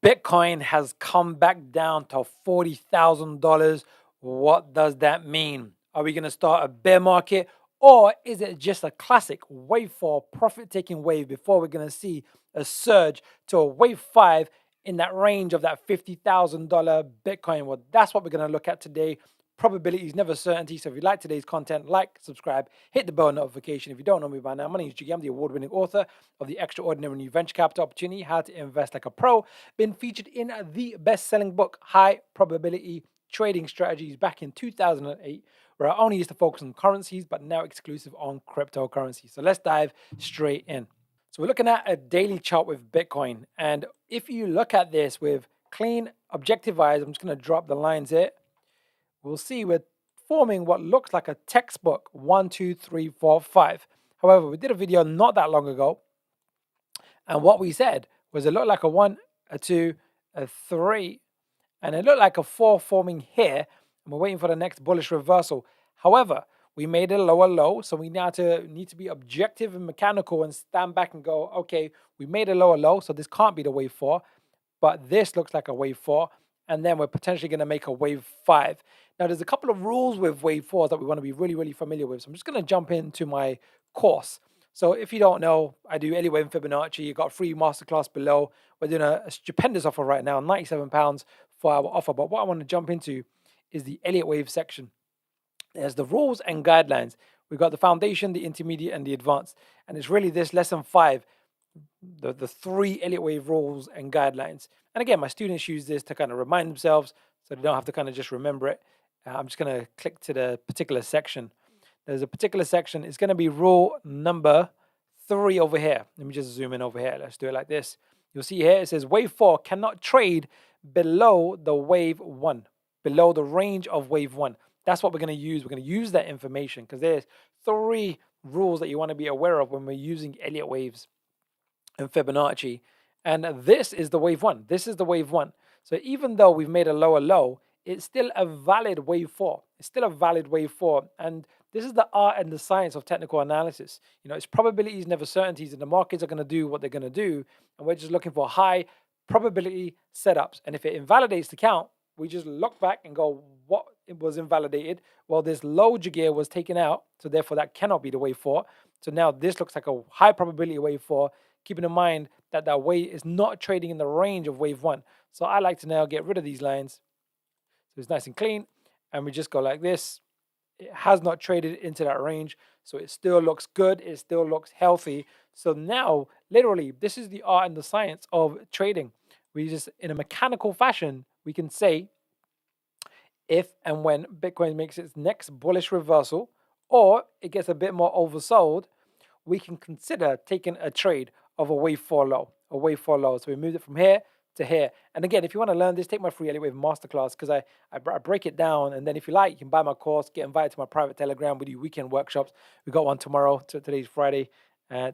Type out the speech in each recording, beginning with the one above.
Bitcoin has come back down to $40,000. What does that mean? Are we going to start a bear market, or is it just a classic wave 4 profit taking wave before we're going to see a surge to a wave 5 in that range of that $50,000 Bitcoin? Well, that's what we're going to look at today. Probabilities, never certainty. So if you like today's content, like, subscribe, hit the bell notification. If you don't know me by now, my name is Jiggy. I'm the award-winning author of The Extraordinary New Venture Capital Opportunity, How to Invest Like a Pro. Been featured in the best-selling book, High Probability Trading Strategies, back in 2008, where I only used to focus on currencies, but now exclusive on cryptocurrency. So let's dive straight in. So we're looking at a daily chart with Bitcoin. And if you look at this with clean, objective eyes, I'm just going to drop the lines here. We'll see we're forming what looks like a textbook 1, 2, 3, 4, 5. However, we did a video not that long ago, and what we said was it looked like a 1, a 2, a 3, and it looked like a 4 forming here, and we're waiting for the next bullish reversal. However, we made a lower low, so we now need to be objective and mechanical and stand back and go, okay, we made a lower low, so this can't be the wave 4, but this looks like a wave 4, and then we're potentially going to make a wave 5. Now, there's a couple of rules with wave 4s that we want to be really, really familiar with. So I'm just going to jump into my course. So if you don't know, I do Elliot Wave and Fibonacci. You got a free masterclass below. We're doing a stupendous offer right now, £97 for our offer. But what I want to jump into is the Elliot Wave section. There's the rules and guidelines. We've got the foundation, the intermediate, and the advanced. And it's really this lesson 5, the 3 Elliot Wave rules and guidelines. And again, my students use this to kind of remind themselves so they don't have to kind of just remember it. I'm just going to click to the particular section. There's a particular section. It's going to be rule number 3 over here. Let me just zoom in over here. Let's do it like this. You'll see here it says wave 4 cannot trade below the wave 1, below the range of wave 1. That's what we're going to use. We're going to use that information because there's 3 rules that you want to be aware of when we're using Elliot waves and Fibonacci. And this is the wave 1. This is the wave 1. So even though we've made a lower low, it's still a valid wave 4. It's still a valid wave 4. And this is the art and the science of technical analysis. You know, it's probabilities, never certainties, and the markets are going to do what they're going to do. And we're just looking for high probability setups. And if it invalidates the count, we just look back and go, what was invalidated? Well, this low jigger was taken out. So therefore, that cannot be the wave 4. So now this looks like a high probability wave 4, keeping in mind that that wave is not trading in the range of wave 1. So I like to now get rid of these lines. So it's nice and clean, and we just go like this. It has not traded into that range, so it still looks good. It still looks healthy. So now, literally, this is the art and the science of trading. We just, in a mechanical fashion, we can say if and when Bitcoin makes its next bullish reversal, or it gets a bit more oversold, we can consider taking a trade of a wave 4 low, So we moved it from here to here. And again, if you want to learn this, take my free Elliot Wave Masterclass because I break it down. And then if you like, you can buy my course, get invited to my private Telegram. We do weekend workshops. We got one tomorrow. Today's Friday,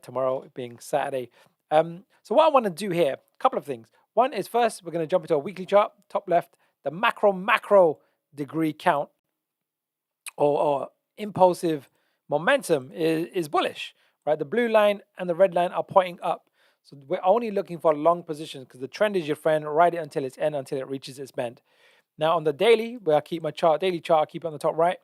tomorrow being Saturday. So what I want to do here, a couple of things. One is first, we're going to jump into a weekly chart, top left, the macro degree count or impulsive momentum is bullish, right? The blue line and the red line are pointing up. So we're only looking for long positions because the trend is your friend. Ride it until its end, until it reaches its bend. Now on the daily, where I keep my chart, daily chart, I keep it on the top right.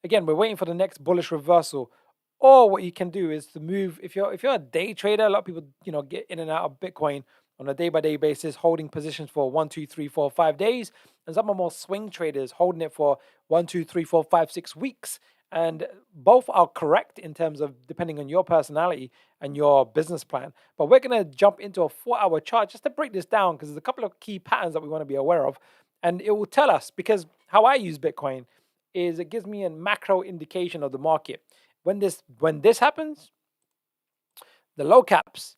Again, we're waiting for the next bullish reversal. Or what you can do is to move. If you're a day trader, a lot of people get in and out of Bitcoin on a day-by-day basis, holding positions for 1, 2, 3, 4, 5 days. And some are more swing traders holding it for 1, 2, 3, 4, 5, 6 weeks. And both are correct in terms of depending on your personality and your business plan. But we're going to jump into a 4-hour chart just to break this down because there's a couple of key patterns that we want to be aware of. And it will tell us, because how I use Bitcoin is it gives me a macro indication of the market. When this happens, the low caps,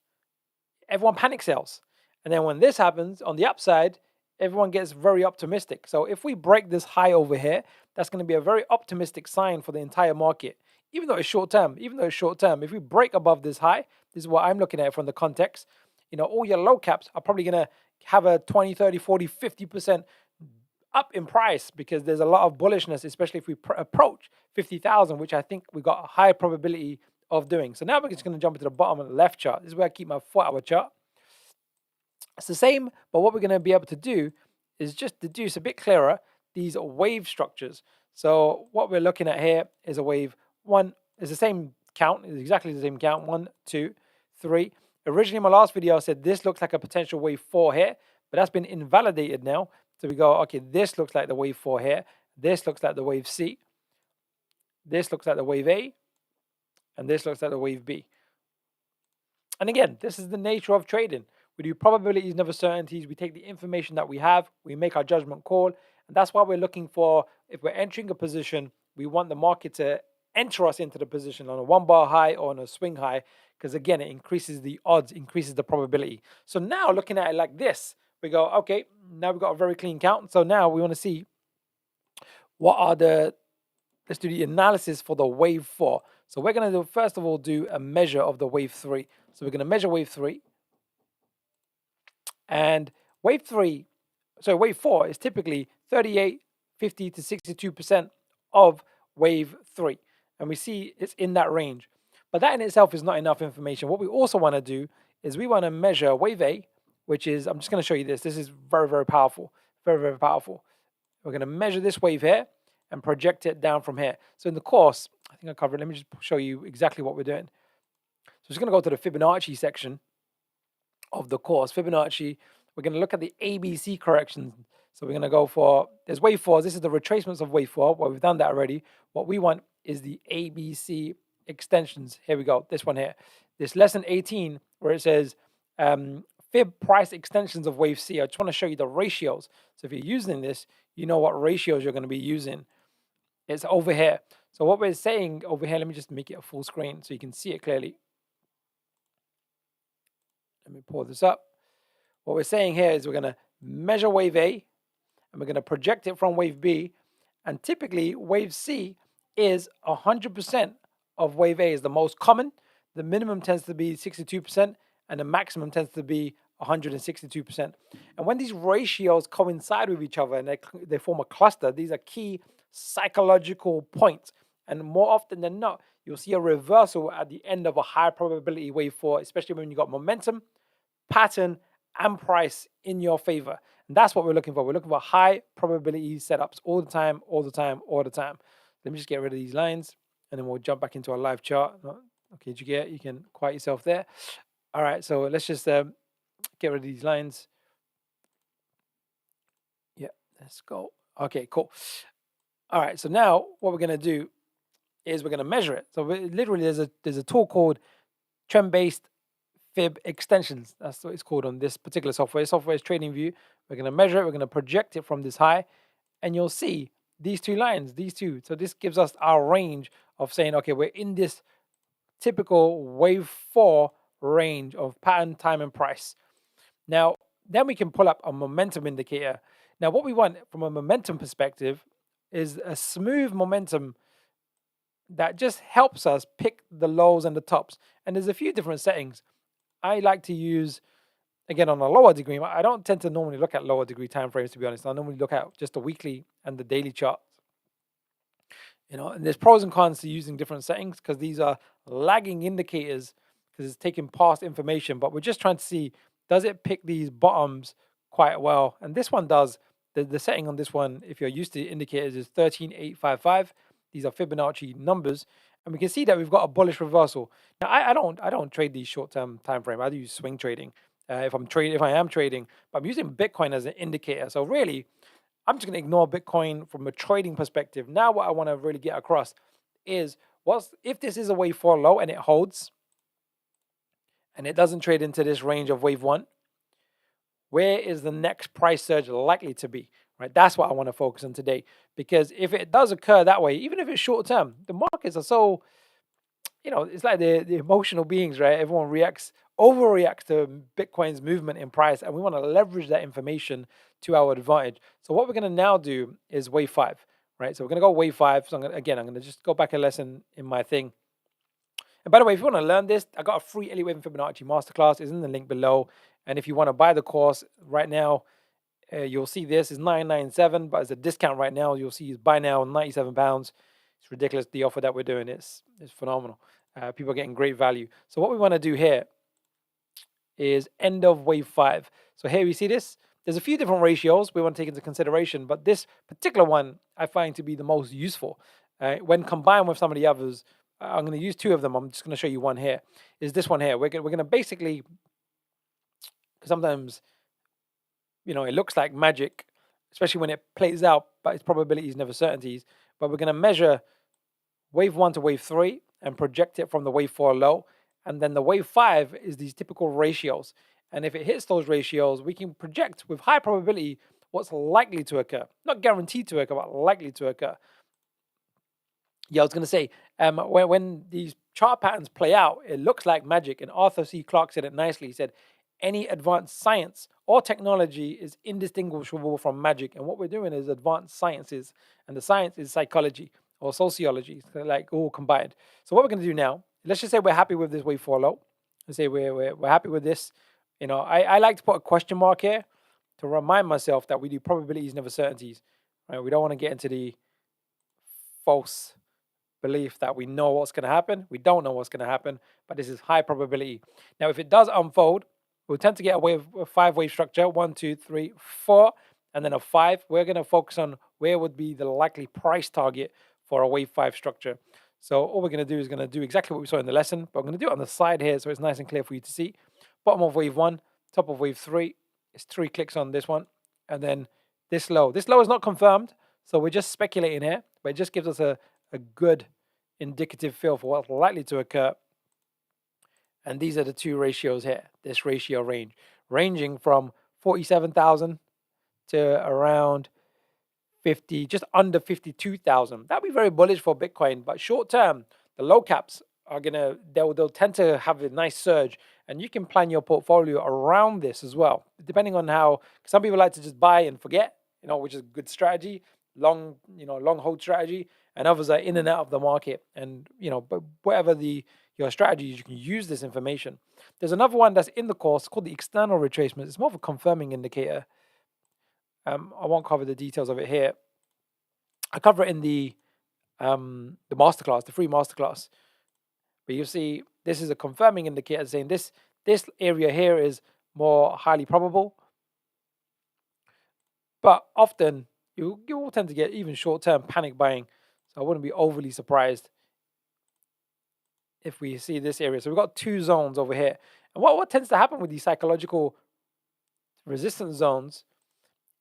everyone panic sells. And then when this happens on the upside, everyone gets very optimistic. So if we break this high over here, that's going to be a very optimistic sign for the entire market. Even though it's short term, if we break above this high, this is what I'm looking at from the context. All your low caps are probably going to have a 20, 30, 40, 50% up in price because there's a lot of bullishness, especially if we approach 50,000, which I think we got a high probability of doing. So now we're just going to jump into the bottom of the left chart. This is where I keep my 4-hour chart. It's the same, but what we're going to be able to do is just deduce a bit clearer these wave structures. So what we're looking at here is a wave one. It's the same count. It's exactly the same count. 1, 2, 3. Originally, in my last video, I said this looks like a potential wave 4 here, but that's been invalidated now. So we go, okay, this looks like the wave 4 here. This looks like the wave C. This looks like the wave A. And this looks like the wave B. And again, this is the nature of trading. We do probabilities, never certainties. We take the information that we have, we make our judgment call. And that's why we're looking for, if we're entering a position, we want the market to enter us into the position on a 1-bar high or on a swing high, because again, it increases the odds, increases the probability. So now looking at it like this, we go, okay, now we've got a very clean count. So now we want to see what are let's do the analysis for the wave 4. So we're going to do, first of all, do a measure of the wave 3. So we're going to measure wave 3. And wave 4 is typically 38, 50 to 62% of wave 3. And we see it's in that range. But that in itself is not enough information. What we also want to do is we want to measure wave A, which is, I'm just going to show you this. This is very, very powerful. Very, very powerful. We're going to measure this wave here and project it down from here. So in the course, I think I covered it. Let me just show you exactly what we're doing. So I'm just going to go to the Fibonacci section of the course. Fibonacci, we're going to look at the ABC corrections. So we're going to go for, there's wave 4. This is the retracements of wave 4. Well, we've done that already. What we want is the ABC extensions. Here we go. This one here. This lesson 18 where it says fib price extensions of wave C. I just want to show you the ratios. So if you're using this, you know what ratios you're going to be using. It's over here. So what we're saying over here, let me just make it a full screen so you can see it clearly. Let me pull this up. What we're saying here is we're going to measure wave A and we're going to project it from wave B. And typically wave C is 100% of wave A is the most common. The minimum tends to be 62% and the maximum tends to be 162%. And when these ratios coincide with each other and they form a cluster, these are key psychological points. And more often than not, you'll see a reversal at the end of a high probability wave 4, especially when you got momentum, pattern, and price in your favor. And that's what we're looking for. We're looking for high probability setups all the time, all the time, all the time. Let me just get rid of these lines and then we'll jump back into our live chart. Okay, did you get it? You can quiet yourself there. All right, so let's just get rid of these lines. Yeah, let's go. Okay, cool. All right, so now what we're going to do is we're going to measure it. So literally there's a tool called trend-based fib extensions. That's what it's called on this particular software. Software is TradingView. We're going to measure it. We're going to project it from this high. And you'll see these two lines, these two. So this gives us our range of saying, okay, we're in this typical wave 4 range of pattern, time, and price. Now, then we can pull up a momentum indicator. Now, what we want from a momentum perspective is a smooth momentum that just helps us pick the lows and the tops. And there's a few different settings. I like to use, again, on a lower degree. I don't tend to normally look at lower degree time frames, to be honest. I normally look at just the weekly and the daily charts. You know, and there's pros and cons to using different settings because these are lagging indicators because it's taking past information. But we're just trying to see, does it pick these bottoms quite well? And this one does. The setting on this one, if you're used to indicators, is 13855. These are Fibonacci numbers, and we can see that we've got a bullish reversal. Now, I don't trade these short-term time frame. I do use swing trading if I am trading, but I'm using Bitcoin as an indicator. So really, I'm just going to ignore Bitcoin from a trading perspective. Now, what I want to really get across is if this is a wave 4 low and it holds, and it doesn't trade into this range of wave 1. Where is the next price surge likely to be, right? That's what I want to focus on today. Because if it does occur that way, even if it's short term, the markets are so, it's like the emotional beings, right? Everyone overreacts to Bitcoin's movement in price, and we want to leverage that information to our advantage. So what we're going to now do is wave 5, right? So we're going to go wave 5. So I'm going to just go back a lesson in my thing. And by the way, if you want to learn this, I got a free Elliot Wave and Fibonacci Masterclass. It's in the link below. And if you want to buy the course right now, you'll see this is $997, but it's a discount right now. You'll see it's buy now, £97. It's ridiculous, the offer that we're doing. It's phenomenal. People are getting great value. So what we want to do here is end of wave 5. So here we see this. There's a few different ratios we want to take into consideration, but this particular one I find to be the most useful. When combined with some of the others, I'm going to use two of them. I'm just going to show you one here. Is this one here. We're going to basically, sometimes, it looks like magic, especially when it plays out, but it's probabilities, never certainties. But we're going to measure wave 1 to wave 3 and project it from the wave 4 low. And then the wave 5 is these typical ratios. And if it hits those ratios, we can project with high probability what's likely to occur. Not guaranteed to occur, but likely to occur. Yeah, I was going to say, when these chart patterns play out, it looks like magic. And Arthur C. Clarke said it nicely. He said, any advanced science or technology is indistinguishable from magic. And what we're doing is advanced sciences. And the science is psychology or sociology, like all combined. So what we're going to do now, let's just say we're happy with this wave 4 low. Let's say we're happy with this. I like to put a question mark here to remind myself that we do probabilities, never certainties. Right? We don't want to get into the false belief that we know what's going to happen. We don't know what's going to happen, but this is high probability. Now, if it does unfold, we'll tend to get a 5-wave structure, 1, 2, 3, 4, and then a 5. We're going to focus on where would be the likely price target for a wave 5 structure. So all we're going to do is going to do exactly what we saw in the lesson, but I'm going to do it on the side here so it's nice and clear for you to see. Bottom of wave 1, top of wave 3. It's 3 clicks on this one, and then this low. This low is not confirmed, so we're just speculating here, but it just gives us a good indicative feel for what's likely to occur. And these are the two ratios here, this ratio range, ranging from 47,000 to around 50, just under 52,000. That'll be very bullish for Bitcoin, but short term, the low caps are they'll tend to have a nice surge, and you can plan your portfolio around this as well, depending on how. Some people like to just buy and forget, which is a good strategy, long hold strategy, and others are in and out of the market. And but whatever your strategy is, you can use this information. There's another one that's in the course called the external retracement. It's more of a confirming indicator. I won't cover the details of it here. I cover it in the masterclass, the free masterclass. But you see, this is a confirming indicator saying this area here is more highly probable. But often you will tend to get even short-term panic buying. So I wouldn't be overly surprised if we see this area. So we've got two zones over here. And what tends to happen with these psychological resistance zones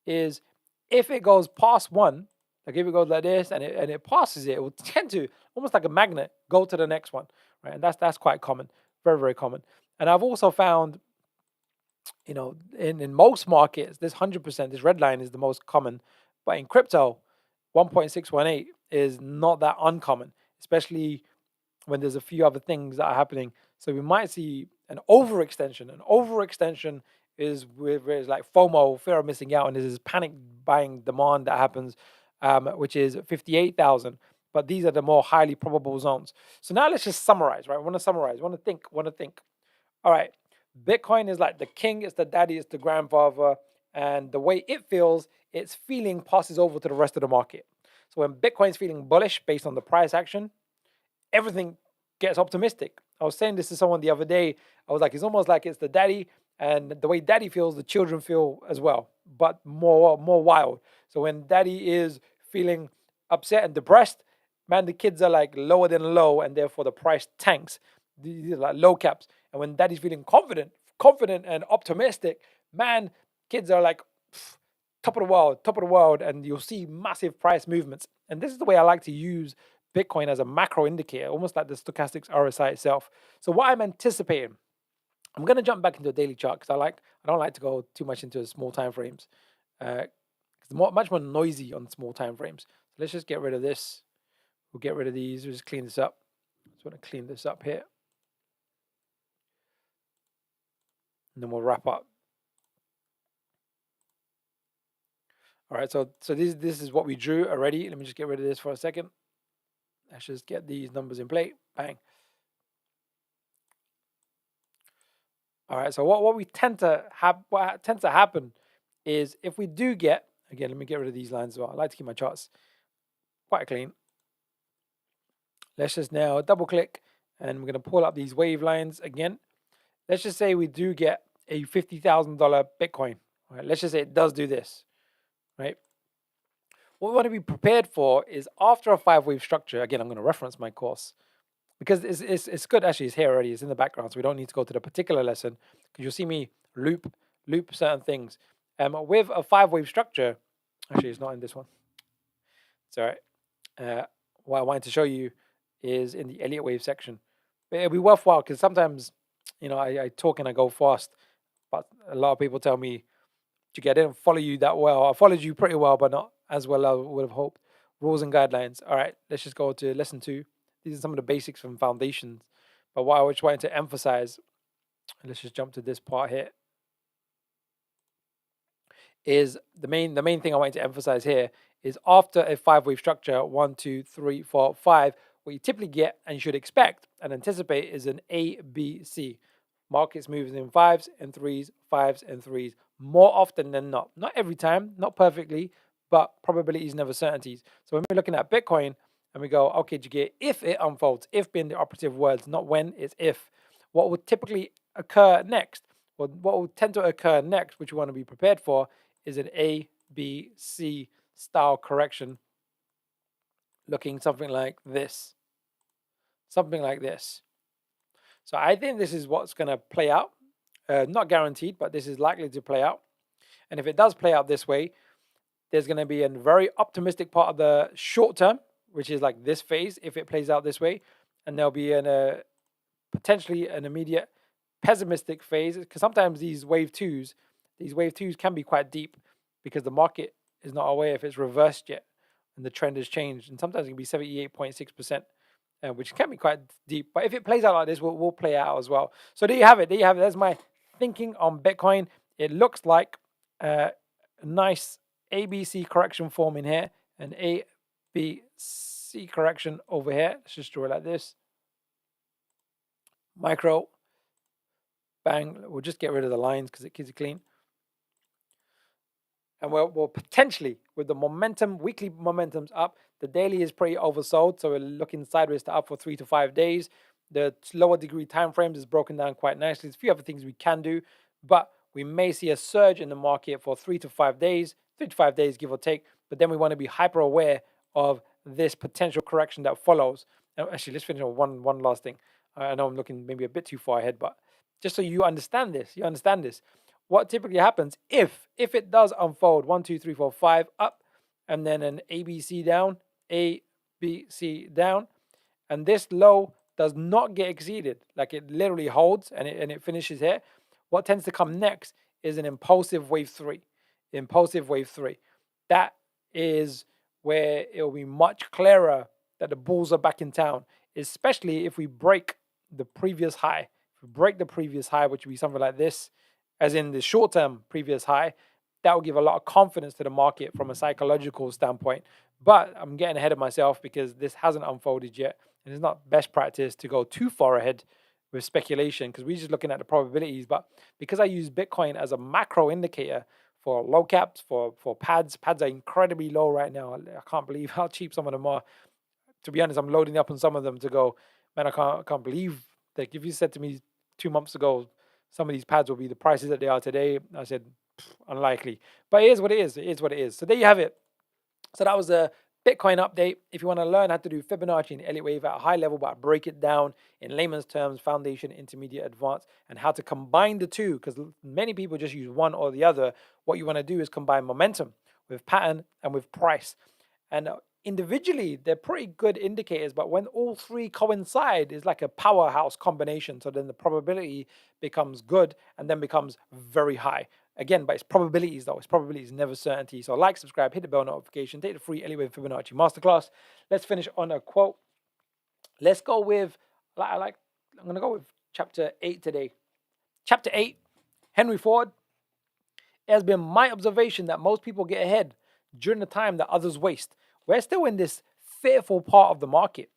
is if it goes past one, like if it goes like this and it passes it will tend to, almost like a magnet, go to the next one. Right? And that's quite common, very, very common. And I've also found, in most markets, this 100%, this red line is the most common. But in crypto, 1.618 is not that uncommon, especially when there's a few other things that are happening. So we might see an overextension. An overextension is where it's like FOMO, fear of missing out, and there's this panic buying demand that happens, which is 58,000. But these are the more highly probable zones. So now let's just summarize, right? I want to summarize. I want to think. All right, Bitcoin is like the king, it's the daddy, it's the grandfather, and the way it feels, its feeling passes over to the rest of the market. So when Bitcoin's feeling bullish based on the price action, everything gets optimistic. I was saying this to someone the other day. I was like, it's almost like it's the daddy, and the way daddy feels, the children feel as well, but more wild. So when daddy is feeling upset and depressed, man, the kids are like lower than low, and therefore the price tanks. These are like low caps. And when daddy's feeling confident and optimistic, man, kids are like top of the world, and you'll see massive price movements. And this is the way I like to use Bitcoin as a macro indicator, almost like the stochastics RSI itself. So what I'm anticipating, I'm going to jump back into a daily chart because I don't like to go too much into small time frames. It's much more noisy on small time frames. So let's just get rid of this. We'll get rid of these. We'll just clean this up. Just want to clean this up here. And then we'll wrap up. All right, so this is what we drew already. Let me just get rid of this for a second. Let's just get these numbers in play. Bang. All right, so what tends to happen is if we do get, again, let me get rid of these lines as well. I like to keep my charts quite clean. Let's just now double click, and we're going to pull up these wave lines again. Let's just say we do get a $50,000 Bitcoin. Right? Let's just say it does do this, right? What we want to be prepared for is after a 5-wave structure. Again, I'm going to reference my course because it's good. Actually, it's here already. It's in the background, so we don't need to go to the particular lesson because you'll see me loop certain things. With a 5-wave structure, actually, it's not in this one. It's all right. What I wanted to show you is in the Elliot Wave section. But it'll be worthwhile because sometimes, I talk and I go fast, but a lot of people tell me, I didn't follow you that well. I followed you pretty well, but not as well as I would have hoped. Rules and guidelines. All right, let's just go to lesson 2. These are some of the basics from foundations. But what I was trying to emphasize, let's just jump to this part here, is the main thing I wanted to emphasize here is after a 5-wave structure, 1, 2, 3, 4, 5, what you typically get and you should expect and anticipate is an A, B, C. Markets moves in 5s and 3s, 5s and 3s, more often than not. Not every time, not perfectly, but probabilities, never certainties. So when we're looking at Bitcoin and we go, okay, do you get if it unfolds, if being the operative words, not when, it's if. What would typically occur next, or what will tend to occur next, which you want to be prepared for, is an A, B, C style correction looking something like this. Something like this. So I think this is what's going to play out. Not guaranteed, but this is likely to play out. And if it does play out this way, there's going to be a very optimistic part of the short term, which is like this phase, if it plays out this way. And there'll be potentially an immediate pessimistic phase, because sometimes these wave twos can be quite deep because the market is not aware if it's reversed yet and the trend has changed. And sometimes it can be 78.6%. Which can be quite deep. But if it plays out like this, we'll play out as well. So there you have it. That's my thinking on Bitcoin. It looks like a nice ABC correction form in here, an ABC correction over here. Let's just draw it like this. Micro. Bang. We'll just get rid of the lines because it keeps it clean. And we'll potentially, with the momentum, weekly momentum's up, the daily is pretty oversold, so we're looking sideways to up for 3 to 5 days. The lower degree time frames is broken down quite nicely. There's a few other things we can do, but we may see a surge in the market for 3 to 5 days, give or take. But then we want to be hyper aware of this potential correction that follows. Now, actually, let's finish on one last thing. I know I'm looking maybe a bit too far ahead, but just so you understand this, what typically happens if it does unfold 1, 2, 3, 4, 5 up, and then an ABC down, ABC down, and this low does not get exceeded, like it literally holds and it finishes here. What tends to come next is an impulsive wave 3. That is where it will be much clearer that the bulls are back in town, especially if we break the previous high. If we break the previous high, which would be something like this, as in the short-term previous high, that will give a lot of confidence to the market from a psychological standpoint. But I'm getting ahead of myself because this hasn't unfolded yet, and it's not best practice to go too far ahead with speculation because we're just looking at the probabilities. But because I use Bitcoin as a macro indicator for low caps, for pads are incredibly low right now. I can't believe how cheap some of them are. To be honest, I'm loading up on some of them to go, man, I can't believe that. If you said to me 2 months ago, some of these pads will be the prices that they are today, I said, unlikely. But it is what it is. It is what it is. So there you have it. So that was a Bitcoin update. If you want to learn how to do Fibonacci and Elliot Wave at a high level, but I break it down in layman's terms, foundation, intermediate, advanced, and how to combine the two, because many people just use one or the other. What you want to do is combine momentum with pattern and with price. And individually, they're pretty good indicators, but when all three coincide, it's like a powerhouse combination. So then the probability becomes good and then becomes very high. Again, but it's probabilities though. It's probabilities, never certainty. So like, subscribe, hit the bell notification, take the free Elliot Wave Fibonacci Masterclass. Let's finish on a quote. Let's go with, I'm going to go with chapter 8 today. Chapter 8, Henry Ford. It has been my observation that most people get ahead during the time that others waste. We're still in this fearful part of the market.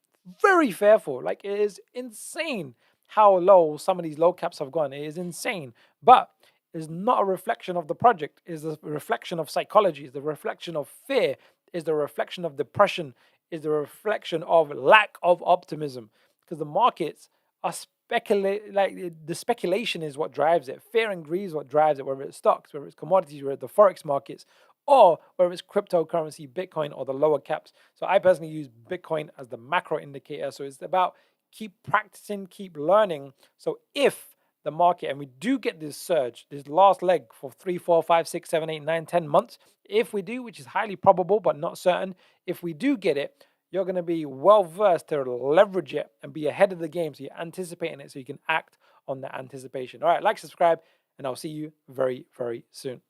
Very fearful. Like, it is insane how low some of these low caps have gone. It is insane. But it's not a reflection of the project. It's a reflection of psychology. It's the reflection of fear. It's the reflection of depression. It's the reflection of lack of optimism. Because the markets are speculate, like the speculation is what drives it. Fear and greed is what drives it, whether it's stocks, whether it's commodities, whether it's the forex markets, or whether it's cryptocurrency, Bitcoin, or the lower caps. So I personally use Bitcoin as the macro indicator. So it's about keep practicing, keep learning. So if the market, and we do get this surge, this last leg for 3, 4, 5, 6, 7, 8, 9, 10 months, if we do, which is highly probable but not certain, if we do get it, you're going to be well versed to leverage it and be ahead of the game. So you're anticipating it so you can act on that anticipation. All right, like, subscribe, and I'll see you very, very soon.